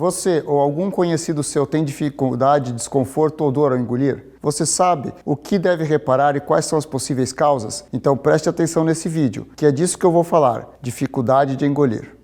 Você ou algum conhecido seu tem dificuldade, desconforto ou dor ao engolir? Você sabe o que deve reparar e quais são as possíveis causas? Então preste atenção nesse vídeo, que é disso que eu vou falar, dificuldade de engolir.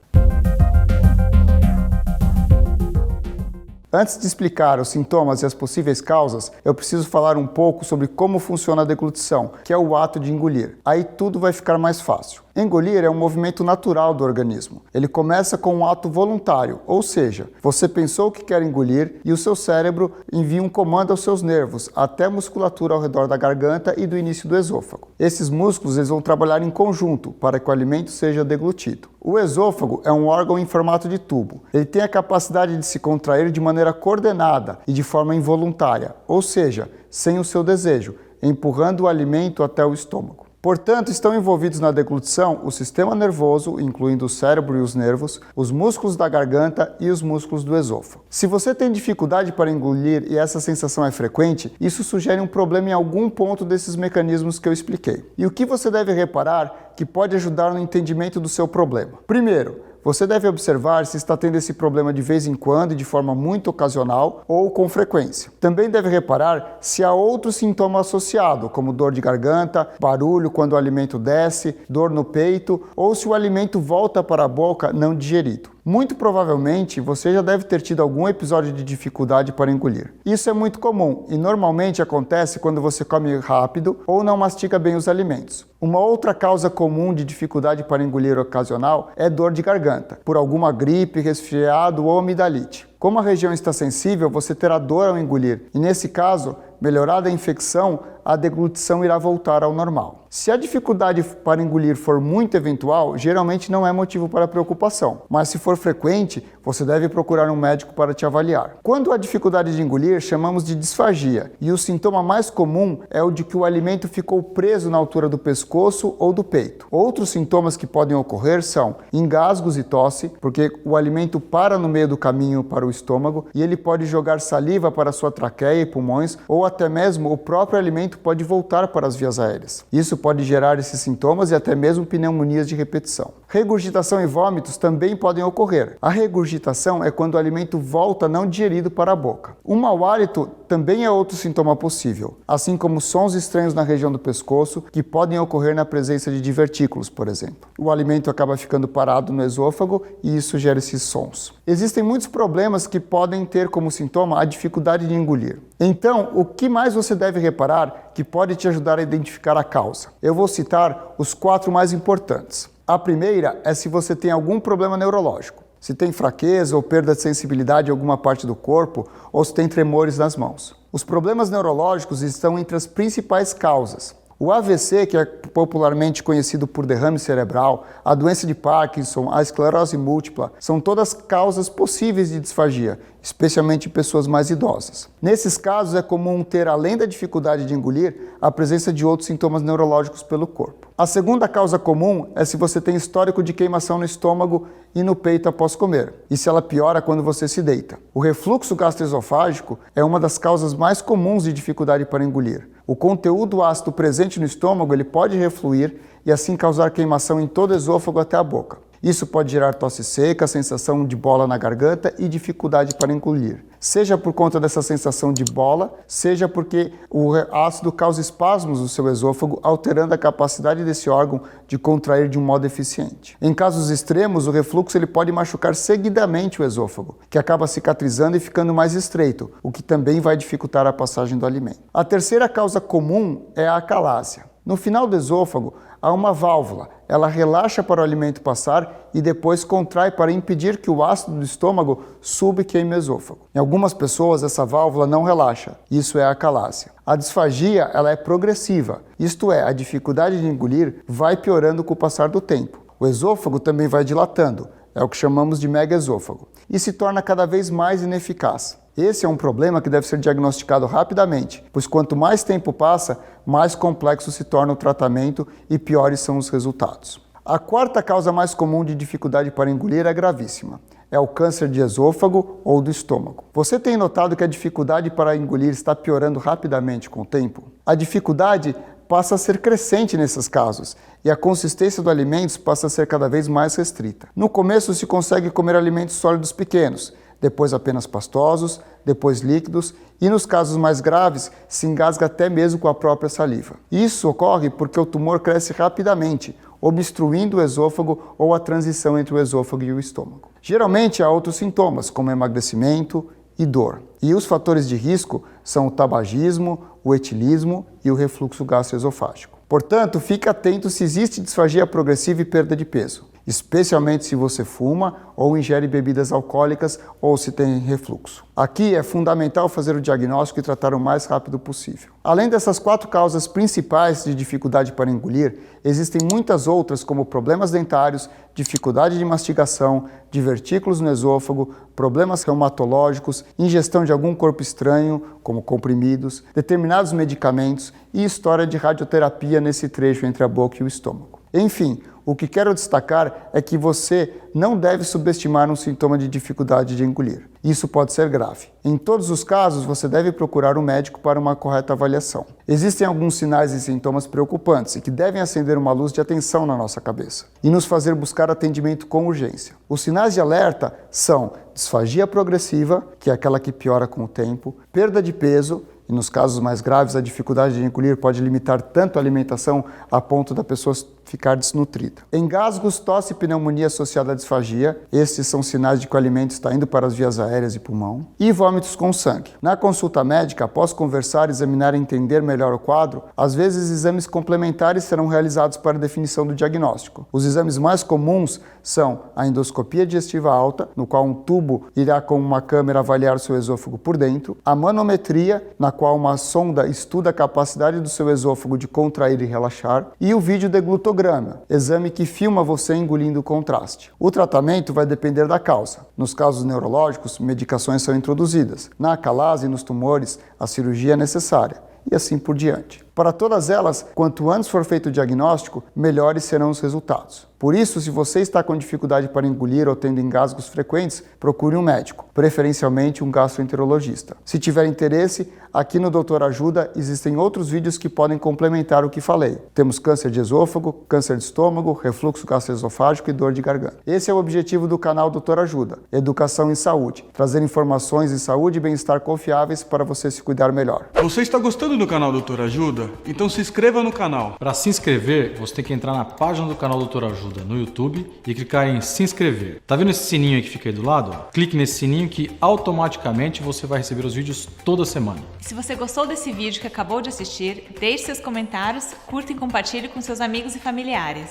Antes de explicar os sintomas e as possíveis causas, eu preciso falar um pouco sobre como funciona a deglutição, que é o ato de engolir. Aí tudo vai ficar mais fácil. Engolir é um movimento natural do organismo. Ele começa com um ato voluntário, ou seja, você pensou que quer engolir e o seu cérebro envia um comando aos seus nervos, até a musculatura ao redor da garganta e do início do esôfago. Esses músculos vão trabalhar em conjunto para que o alimento seja deglutido. O esôfago é um órgão em formato de tubo. Ele tem a capacidade de se contrair de maneira coordenada e de forma involuntária, ou seja, sem o seu desejo, empurrando o alimento até o estômago. Portanto, estão envolvidos na deglutição o sistema nervoso, incluindo o cérebro e os nervos, os músculos da garganta e os músculos do esôfago. Se você tem dificuldade para engolir e essa sensação é frequente, isso sugere um problema em algum ponto desses mecanismos que eu expliquei. E o que você deve reparar que pode ajudar no entendimento do seu problema? Primeiro, você deve observar se está tendo esse problema de vez em quando e de forma muito ocasional ou com frequência. Também deve reparar se há outro sintoma associado, como dor de garganta, barulho quando o alimento desce, dor no peito ou se o alimento volta para a boca não digerido. Muito provavelmente, você já deve ter tido algum episódio de dificuldade para engolir. Isso é muito comum e normalmente acontece quando você come rápido ou não mastiga bem os alimentos. Uma outra causa comum de dificuldade para engolir ocasional é dor de garganta, por alguma gripe, resfriado ou amidalite. Como a região está sensível, você terá dor ao engolir e, nesse caso, melhorada a infecção, a deglutição irá voltar ao normal. Se a dificuldade para engolir for muito eventual, geralmente não é motivo para preocupação, mas se for frequente, você deve procurar um médico para te avaliar. Quando há dificuldade de engolir, chamamos de disfagia, e o sintoma mais comum é o de que o alimento ficou preso na altura do pescoço ou do peito. Outros sintomas que podem ocorrer são engasgos e tosse, porque o alimento para no meio do caminho para o estômago e ele pode jogar saliva para sua traqueia e pulmões, ou até mesmo o próprio alimento pode voltar para as vias aéreas. Isso pode gerar esses sintomas e até mesmo pneumonias de repetição. Regurgitação e vômitos também podem ocorrer. A regurgitação é quando o alimento volta não digerido para a boca. O mau hálito também é outro sintoma possível, assim como sons estranhos na região do pescoço, que podem ocorrer na presença de divertículos, por exemplo. O alimento acaba ficando parado no esôfago e isso gera esses sons. Existem muitos problemas que podem ter como sintoma a dificuldade de engolir. Então, o que mais você deve reparar que pode te ajudar a identificar a causa? Eu vou citar os 4 mais importantes. A primeira é se você tem algum problema neurológico. Se tem fraqueza ou perda de sensibilidade em alguma parte do corpo ou se tem tremores nas mãos. Os problemas neurológicos estão entre as principais causas. O AVC, que é popularmente conhecido por derrame cerebral, a doença de Parkinson, a esclerose múltipla, são todas causas possíveis de disfagia, especialmente em pessoas mais idosas. Nesses casos, é comum ter, além da dificuldade de engolir, a presença de outros sintomas neurológicos pelo corpo. A segunda causa comum é se você tem histórico de queimação no estômago e no peito após comer, e se ela piora quando você se deita. O refluxo gastroesofágico é uma das causas mais comuns de dificuldade para engolir. O conteúdo ácido presente no estômago ele pode refluir e assim causar queimação em todo o esôfago até a boca. Isso pode gerar tosse seca, sensação de bola na garganta e dificuldade para engolir. Seja por conta dessa sensação de bola, seja porque o ácido causa espasmos no seu esôfago, alterando a capacidade desse órgão de contrair de um modo eficiente. Em casos extremos, o refluxo ele pode machucar seguidamente o esôfago, que acaba cicatrizando e ficando mais estreito, o que também vai dificultar a passagem do alimento. A terceira causa comum é a acalásia. No final do esôfago, há uma válvula. Ela relaxa para o alimento passar e depois contrai para impedir que o ácido do estômago suba e queime o esôfago. Em algumas pessoas, essa válvula não relaxa. Isso é a acalásia. A disfagia ela é progressiva. Isto é, a dificuldade de engolir vai piorando com o passar do tempo. O esôfago também vai dilatando. É o que chamamos de megaesôfago. E se torna cada vez mais ineficaz. Esse é um problema que deve ser diagnosticado rapidamente, pois quanto mais tempo passa, mais complexo se torna o tratamento e piores são os resultados. A quarta causa mais comum de dificuldade para engolir é gravíssima. É o câncer de esôfago ou do estômago. Você tem notado que a dificuldade para engolir está piorando rapidamente com o tempo? A dificuldade passa a ser crescente nesses casos e a consistência dos alimentos passa a ser cada vez mais restrita. No começo se consegue comer alimentos sólidos pequenos, depois apenas pastosos, depois líquidos e, nos casos mais graves, se engasga até mesmo com a própria saliva. Isso ocorre porque o tumor cresce rapidamente, obstruindo o esôfago ou a transição entre o esôfago e o estômago. Geralmente há outros sintomas, como emagrecimento e dor. E os fatores de risco são o tabagismo, o etilismo e o refluxo gastroesofágico. Portanto, fique atento se existe disfagia progressiva e perda de peso, especialmente se você fuma ou ingere bebidas alcoólicas ou se tem refluxo. Aqui é fundamental fazer o diagnóstico e tratar o mais rápido possível. Além dessas 4 causas principais de dificuldade para engolir, existem muitas outras como problemas dentários, dificuldade de mastigação, divertículos no esôfago, problemas reumatológicos, ingestão de algum corpo estranho, como comprimidos, determinados medicamentos e história de radioterapia nesse trecho entre a boca e o estômago. Enfim, o que quero destacar é que você não deve subestimar um sintoma de dificuldade de engolir. Isso pode ser grave. Em todos os casos, você deve procurar um médico para uma correta avaliação. Existem alguns sinais e sintomas preocupantes e que devem acender uma luz de atenção na nossa cabeça e nos fazer buscar atendimento com urgência. Os sinais de alerta são disfagia progressiva, que é aquela que piora com o tempo, perda de peso, e nos casos mais graves, a dificuldade de engolir pode limitar tanto a alimentação a ponto da pessoa ficar desnutrida. Engasgos, tosse e pneumonia associada à disfagia, estes são sinais de que o alimento está indo para as vias aéreas e pulmão. E vômitos com sangue. Na consulta médica, após conversar, examinar e entender melhor o quadro, às vezes exames complementares serão realizados para a definição do diagnóstico. Os exames mais comuns são a endoscopia digestiva alta, no qual um tubo irá com uma câmera avaliar o seu esôfago por dentro, a manometria, na qual uma sonda estuda a capacidade do seu esôfago de contrair e relaxar, e o videodeglutograma, exame que filma você engolindo o contraste. O tratamento vai depender da causa. Nos casos neurológicos, medicações são introduzidas. Na acalase e nos tumores, a cirurgia é necessária, e assim por diante. Para todas elas, quanto antes for feito o diagnóstico, melhores serão os resultados. Por isso, se você está com dificuldade para engolir ou tendo engasgos frequentes, procure um médico, preferencialmente um gastroenterologista. Se tiver interesse, aqui no Doutor Ajuda existem outros vídeos que podem complementar o que falei. Temos câncer de esôfago, câncer de estômago, refluxo gastroesofágico e dor de garganta. Esse é o objetivo do canal Doutor Ajuda, educação em saúde, trazer informações em saúde e bem-estar confiáveis para você se cuidar melhor. Você está gostando do canal Doutor Ajuda? Então se inscreva no canal. Para se inscrever, você tem que entrar na página do canal Doutor Ajuda no YouTube e clicar em se inscrever. Tá vendo esse sininho aí que fica aí do lado? Clique nesse sininho que automaticamente você vai receber os vídeos toda semana. Se você gostou desse vídeo que acabou de assistir, deixe seus comentários, curta e compartilhe com seus amigos e familiares.